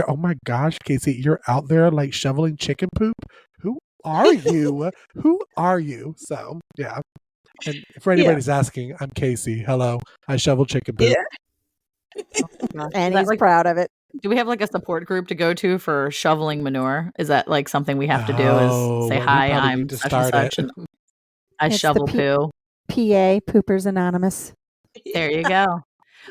Oh my gosh, Cayce, you're out there like shoveling chicken poop. Who are you? Who are you? So yeah. And for anybody's asking, I'm Cayce. Hello. I shovel chicken poop. And he's proud of it. Do we have like a support group to go to for shoveling manure? Is that like something we have to do? Is say hi, I'm such and such, and I shovel poo. PA, Poopers Anonymous. There you go.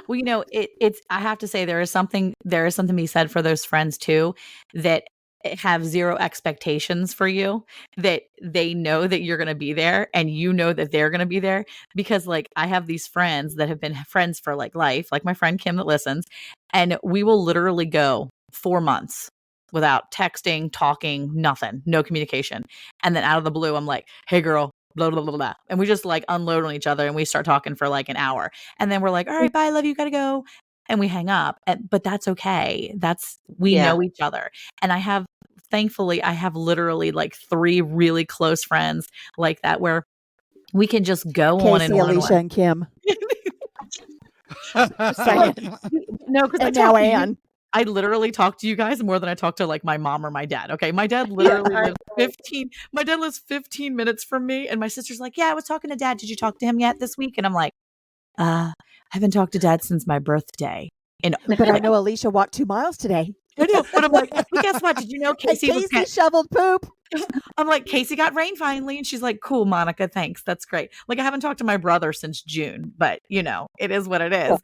Well, you know, it's. I have to say there is something to be said for those friends too that have zero expectations for you, that they know that you're going to be there and you know that they're going to be there. Because like I have these friends that have been friends for like life, like my friend Kim that listens, and we will literally go 4 months without texting, talking, nothing, no communication. And then out of the blue, I'm like, hey girl, blah, blah, blah, blah. And we just like unload on each other and we start talking for like an hour. And then we're like, all right, bye, love you, gotta go. And we hang up. But that's okay. We know each other. And thankfully, I have literally like 3 really close friends like that where we can just go Cayce, on and on. Alicia, and Kim. No, because now Anne. I literally talk to you guys more than I talk to like my mom or my dad. Okay. My dad literally lives 15 minutes from me. And my sister's like, yeah, I was talking to dad. Did you talk to him yet this week? And I'm like, I haven't talked to dad since my birthday. But I know Alicia walked 2 miles today. I know, but I'm like, but guess what? Did you know Cayce shoveled poop? I'm like, Cayce got rain finally. And she's like, cool, Monica, thanks. That's great. Like I haven't talked to my brother since June, but you know, it is what it is.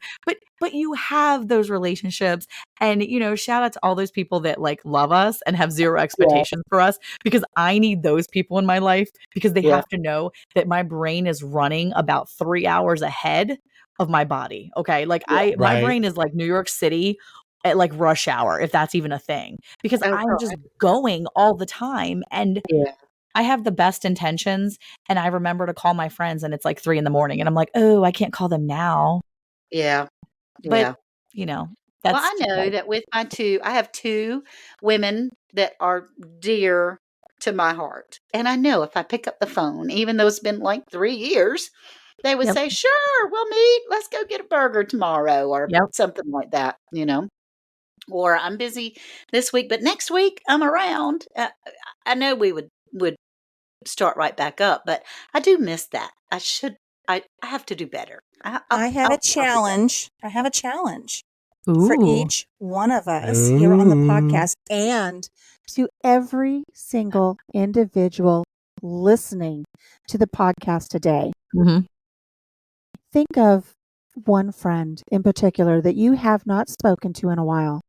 But you have those relationships and, you know, shout out to all those people that like love us and have zero expectations for us, because I need those people in my life because they have to know that my brain is running about 3 hours ahead of my body. Okay. Like my brain is like New York City at like rush hour, if that's even a thing, because I'm just going all the time and I have the best intentions. And I remember to call my friends and it's like 3 a.m. and I'm like, oh, I can't call them now. Yeah. But you know, that's I know that with I have 2 women that are dear to my heart. And I know if I pick up the phone, even though it's been like 3 years, they would say, sure, we'll meet. Let's go get a burger tomorrow or something like that, you know. Or I'm busy this week, but next week I'm around. I know we would start right back up, but I do miss that. I have to do better. I have a challenge. I have a challenge for each one of us here on the podcast. And to every single individual listening to the podcast today, think of one friend in particular that you have not spoken to in a while.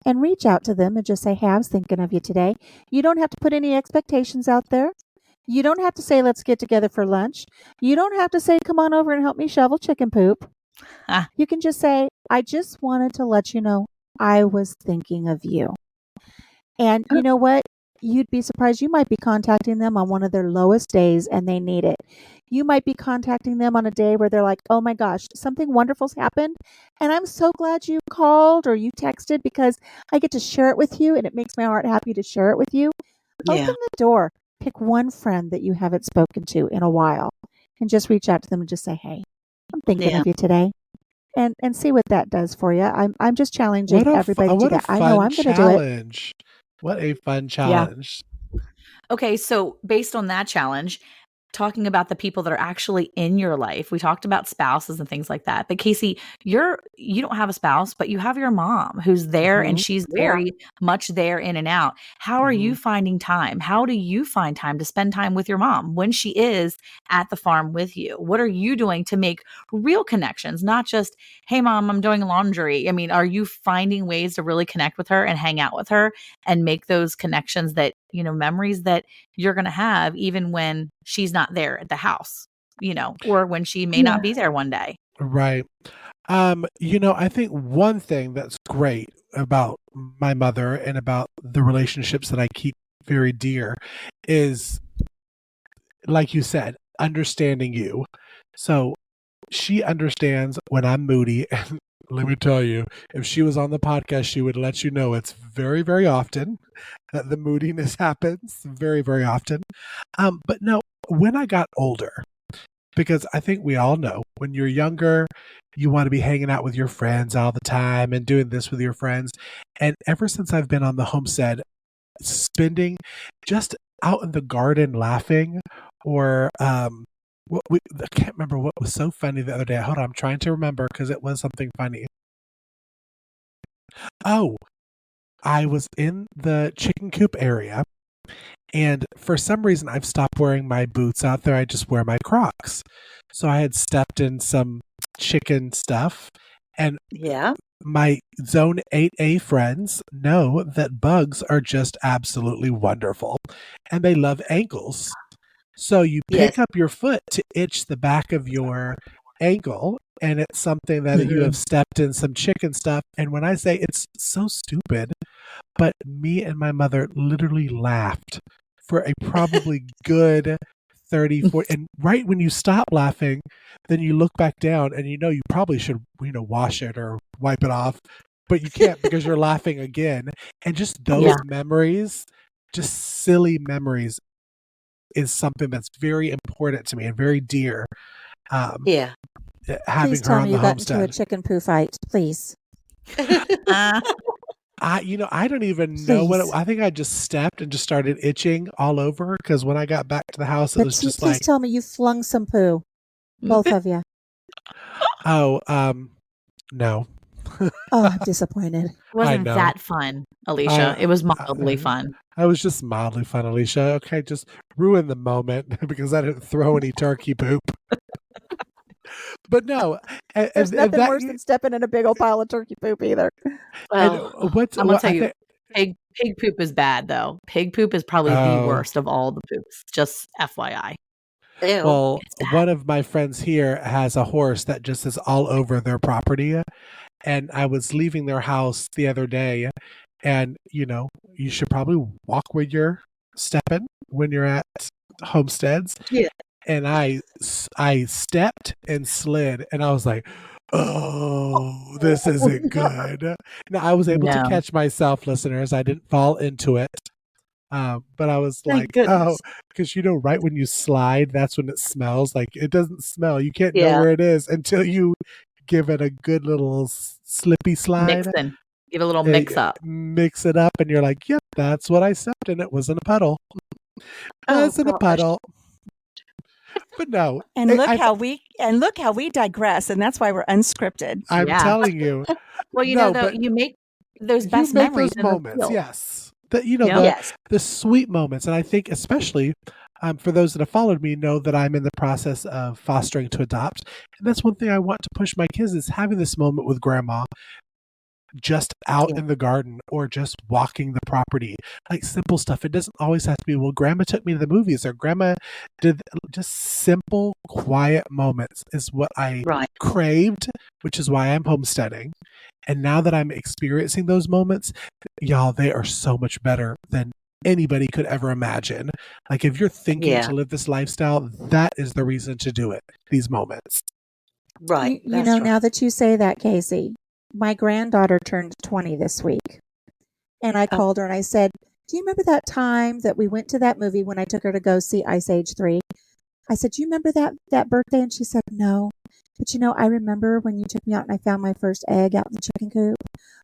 And reach out to them and just say, hey, I was thinking of you today. You don't have to put any expectations out there. You don't have to say, let's get together for lunch. You don't have to say, come on over and help me shovel chicken poop. You can just say, I just wanted to let you know I was thinking of you. And you know what? You'd be surprised. You might be contacting them on one of their lowest days and they need it. You might be contacting them on a day where they're like, oh my gosh, something wonderful's happened. And I'm so glad you called or you texted because I get to share it with you and it makes my heart happy to share it with you. Open the door. Pick one friend that you haven't spoken to in a while and just reach out to them and just say, hey, I'm thinking of you today. And see what that does for you. I'm just challenging everybody to do that. I know I'm going to do it. What a fun challenge. Okay, so based on that challenge, talking about the people that are actually in your life. We talked about spouses and things like that. But Cayce, you don't have a spouse, but you have your mom who's there and she's very much there in and out. How are you finding time? How do you find time to spend time with your mom when she is at the farm with you? What are you doing to make real connections, not just, hey, mom, I'm doing laundry? I mean, are you finding ways to really connect with her and hang out with her and make those connections that, memories that you're going to have even when she's not there at the house, or when she may not be there one day? Right. I think one thing that's great about my mother and about the relationships that I keep very dear is, like you said, understanding you. So she understands when I'm moody. And let me tell you, if she was on the podcast, she would let you know it's very, very often that the moodiness happens, very, very often. But no, when I got older, because I think we all know when you're younger, you want to be hanging out with your friends all the time and doing this with your friends. And ever since I've been on the homestead, spending just out in the garden laughing, or I can't remember what was so funny the other day. Hold on, I'm trying to remember because it was something funny. Oh, I was in the chicken coop area, and for some reason I've stopped wearing my boots out there. I just wear my Crocs. So I had stepped in some chicken stuff, and my Zone 8A friends know that bugs are just absolutely wonderful, and they love ankles. So you pick up your foot to itch the back of your ankle, and it's something that you have stepped in some chicken stuff. And when I say it's so stupid, but me and my mother literally laughed for a probably good 30, 40. And right when you stop laughing, then you look back down and you probably should, wash it or wipe it off, but you can't because you're laughing again. And just those memories, just silly memories, is something that's very important to me and very dear. Having Please her tell on me the you got homestead. into a chicken poo fight, please. I don't even know I think I just stepped and just started itching all over, because when I got back to the house, it was just please tell me you flung some poo, both of you. Oh, no. Oh, I'm disappointed. It wasn't that fun, Alicia. It was mildly fun. I was just mildly fun, Alicia. Okay, just ruin the moment because I didn't throw any turkey poop. But no, there's nothing worse than stepping in a big old pile of turkey poop either. Well, I'm gonna tell you, pig poop is bad though. Pig poop is probably the worst of all the poops. Just FYI. Ew. Well, one of my friends here has a horse that just is all over their property. And I was leaving their house the other day, and you should probably walk where you're stepping when you're at homesteads. Yeah. And I stepped and slid, and I was like, oh, this isn't good. Now, I was able to catch myself, listeners. I didn't fall into it. But I was like, because right when you slide, that's when it smells. Like, it doesn't smell. You can't know where it is until you give it a good little slippy slide. Give a little mix up. Mix it up, and you're like, yep, that's what I stepped in. It was in a puddle. In a puddle. But no. And look how we digress, and that's why we're unscripted. I'm telling you. Well, you make those best memories, those moments. Yes. The sweet moments. And I think especially for those that have followed me know that I'm in the process of fostering to adopt. And that's one thing I want to push my kids, is having this moment with grandma just out in the garden, or just walking the property, like simple stuff. It doesn't always have to be, well, grandma took me to the movies, or grandma did. Just simple, quiet moments is what I craved, which is why I'm homesteading. And now that I'm experiencing those moments, y'all, they are so much better than anybody could ever imagine. Like, if you're thinking to live this lifestyle, that is the reason to do it. These moments. Right. Now that you say that, Cayce, my granddaughter turned 20 this week. And I called her and I said, do you remember that time that we went to that movie when I took her to go see Ice Age 3? I said, do you remember that birthday? And she said, no. But I remember when you took me out and I found my first egg out in the chicken coop.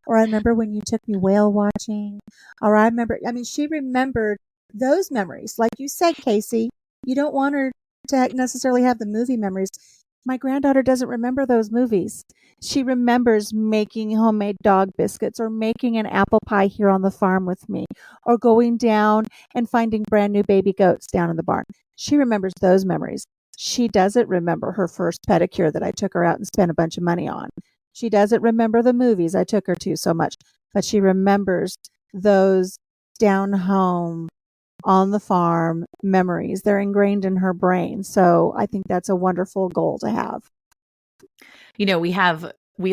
Or I remember when you took me whale watching. Or she remembered those memories. Like you said, Cayce, you don't want her to necessarily have the movie memories. My granddaughter doesn't remember those movies. She remembers making homemade dog biscuits or making an apple pie here on the farm with me or going down and finding brand new baby goats down in the barn. She remembers those memories. She doesn't remember her first pedicure that I took her out and spent a bunch of money on. She doesn't remember the movies I took her to so much, but she remembers those down home on the farm memories. They're ingrained in her brain. So I think that's a wonderful goal to have. You know, we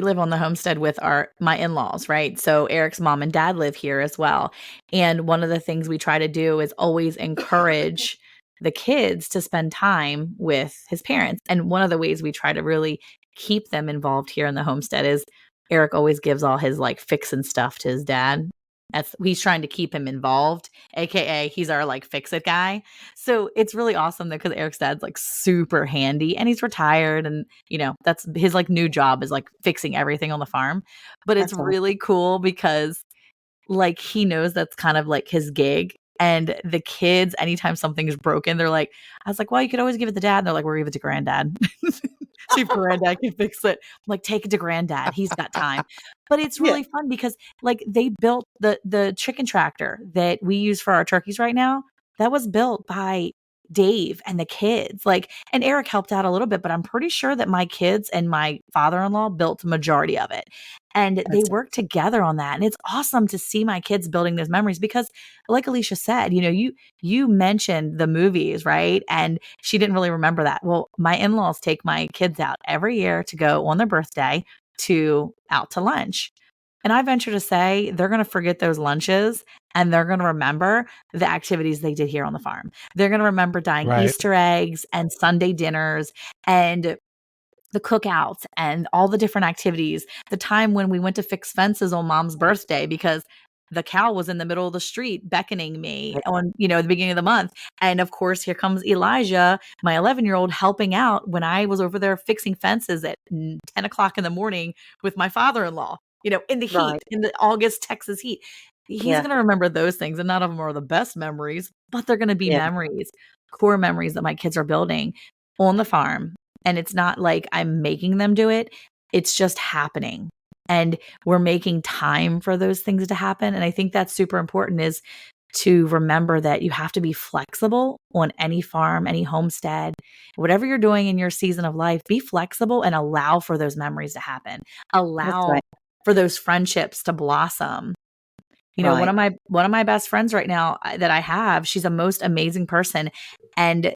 live on the homestead with my in-laws, right? So Eric's mom and dad live here as well. And one of the things we try to do is always encourage the kids to spend time with his parents. And one of the ways we try to really keep them involved here in the homestead is Eric always gives all his like fixin' stuff to his dad. He's trying to keep him involved, aka he's our like fix it guy. So it's really awesome that because Eric's dad's like super handy and he's retired, and you know that's his like new job is like fixing everything on the farm. But it's That's awesome. really cool because like he knows that's kind of like his gig. And the kids, anytime something's broken, they're like, I was like, well, you could always give it to dad. And they're like, we'll give it to granddad. See if granddad can fix it. I'm like, take it to granddad. He's got time. But it's Yeah. really fun because like they built the chicken tractor that we use for our turkeys right now. That was built by Dave and the kids. Like, and Eric helped out a little bit, but I'm pretty sure that my kids and my father-in-law built the majority of it. And they worked together on that. And it's awesome to see my kids building those memories because like Alicia said, you know, you mentioned the movies, right? And she didn't really remember that. Well, my in-laws take my kids out every year to go on their birthday out to lunch. And I venture to say they're going to forget those lunches and they're going to remember the activities they did here on the farm. They're going to remember dyeing Right. Easter eggs and Sunday dinners and the cookouts and all the different activities. The time when we went to fix fences on mom's birthday because the cow was in the middle of the street beckoning me on, you know, at the beginning of the month. And of course, here comes Elijah, my 11-year-old, helping out when I was over there fixing fences at 10 o'clock in the morning with my father-in-law, you know, in the heat, Right. in the August Texas heat. He's Yeah. going to remember those things. And none of them are the best memories, but they're going to be Yeah. memories, core memories that my kids are building on the farm. And it's not like I'm making them do it. It's just happening. And we're making time for those things to happen. And I think that's super important is to remember that you have to be flexible on any farm, any homestead, whatever you're doing in your season of life, be flexible and allow for those memories to happen. That's Allow right. for those friendships to blossom. You know, Right. one of my best friends right now that I have, she's a most amazing person. And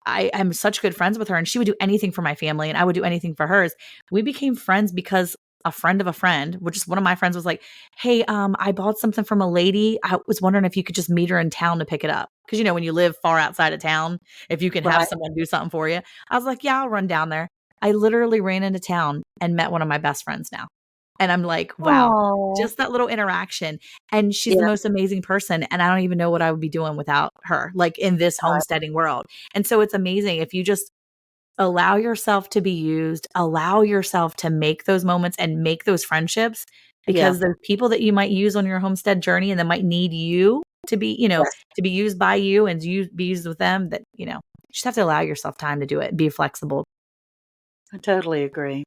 I'm such good friends with her, and she would do anything for my family and I would do anything for hers. We became friends because a friend of a friend, which is one of my friends, was like, hey, I bought something from a lady. I was wondering if you could just meet her in town to pick it up. Cause you know, when you live far outside of town, if you can have Right. someone do something for you. I was like, yeah, I'll run down there. I literally ran into town and met one of my best friends now. And I'm like, wow, Oh. just that little interaction. And she's the Yeah. most amazing person. And I don't even know what I would be doing without her, like in this Right. homesteading world. And so it's amazing if you just allow yourself to be used, allow yourself to make those moments and make those friendships because the people that you might use on your homestead journey and that might need you to be, you know, Yes. to be used by you and be used with them, that, you know, you just have to allow yourself time to do it. Be flexible. I totally agree.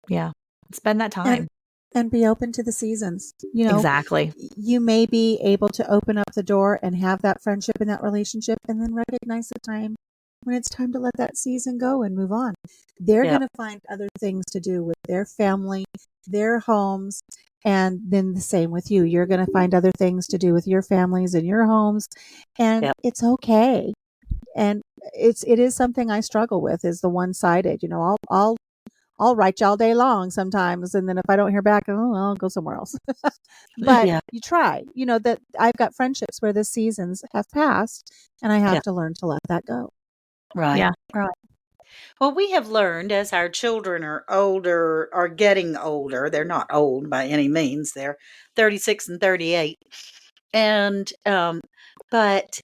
Yeah. Spend that time. And be open to the seasons. You know, Exactly. you may be able to open up the door and have that friendship and that relationship and then recognize the time when it's time to let that season go and move on. They're Yeah. going to find other things to do with their family, their homes, and then the same with you. You're going to find other things to do with your families and your homes, and Yep. it's okay. And it is something I struggle with is the one-sided. You know, I'll write you all day long sometimes, and then if I don't hear back, oh, I'll go somewhere else. But Yeah. you try. You know that I've got friendships where the seasons have passed, and I have Yeah. to learn to let that go. Right. Yeah. Right. Well, we have learned as our children are getting older. They're not old by any means. They're 36 and 38. And but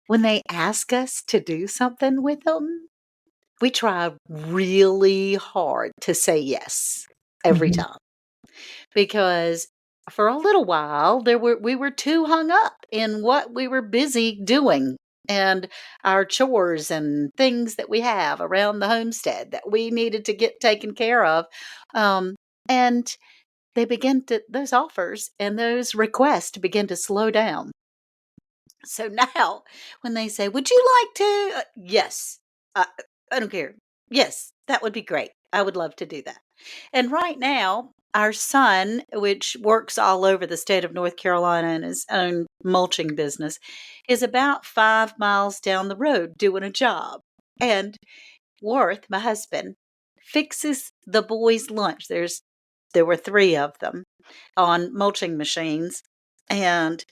when they ask us to do something with them, we try really hard to say yes every Mhm. time. Because for a little while we were too hung up in what we were busy doing and our chores and things that we have around the homestead that we needed to get taken care of. And those offers and those requests begin to slow down. So now when they say, would you like to? Yes, I don't care. Yes, that would be great. I would love to do that. And right now, our son, which works all over the state of North Carolina in his own mulching business, is about 5 miles down the road doing a job. And Worth, my husband, fixes the boys' lunch. There were 3 of them on mulching machines, and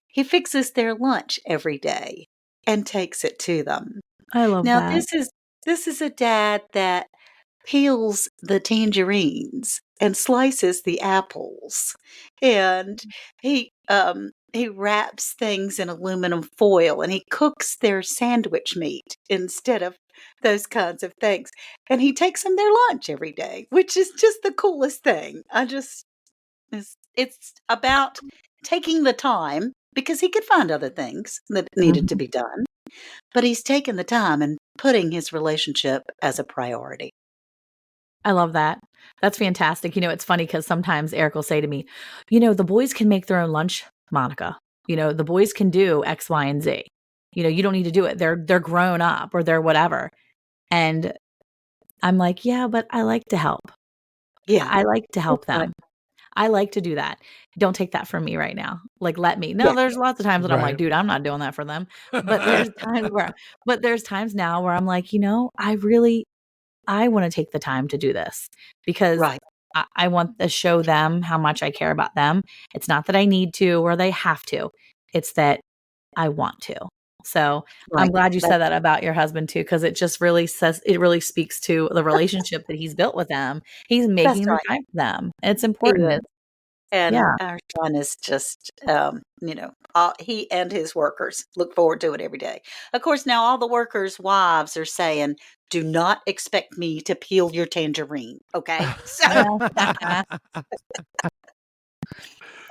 he fixes their lunch every day and takes it to them. I love Now, that. this is a dad that peels the tangerines and slices the apples, and he wraps things in aluminum foil, and he cooks their sandwich meat instead of those kinds of things, and he takes them their lunch every day, which is just the coolest thing. It's about taking the time, because he could find other things that needed to be done, but he's taken the time and putting his relationship as a priority. I love that. That's fantastic. It's funny because sometimes Eric will say to me, the boys can make their own lunch, Monica. The boys can do X, Y, and Z. You don't need to do it. They're grown up or they're whatever. And I'm like, yeah, but I like to help. Yeah. I like to help That's them. I like to do that. Don't take that from me right now. Like, let me. No, Yeah. there's lots of times that I'm like, Right. dude, I'm not doing that for them. But there's times now where I'm like, I want to take the time to do this because Right. I want to show them how much I care about them. It's not that I need to or they have to. It's that I want to. So I'm Right. glad you That's said that about your husband too, because it really speaks to the relationship that he's built with them. He's making the right. time for them. It's He important. is. And Yeah. our son is just, he and his workers look forward to it every day. Of course, now all the workers' wives are saying, do not expect me to peel your tangerine. Okay. So,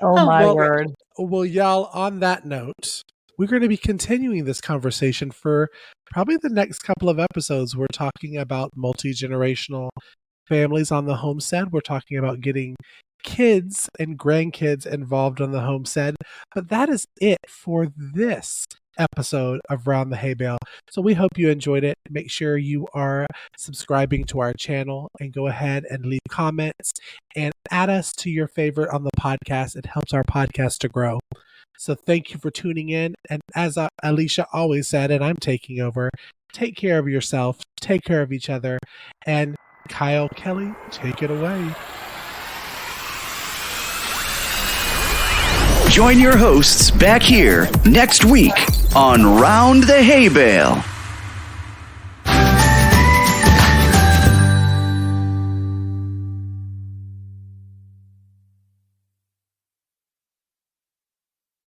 Oh my Well, word. well, y'all, on that note, we're going to be continuing this conversation for probably the next couple of episodes. We're talking about multi-generational families on the homestead. We're talking about getting kids and grandkids involved on the homestead. But that is it for this episode of Round the Hay Bale. So we hope you enjoyed it. Make sure you are subscribing to our channel and go ahead and leave comments and add us to your favorite on the podcast. It helps our podcast to grow. So thank you for tuning in. And as Alicia always said, and I'm taking over, take care of yourself, take care of each other, and Kyle Kelly, take it away. Join your hosts back here next week on Round the Hay Bale.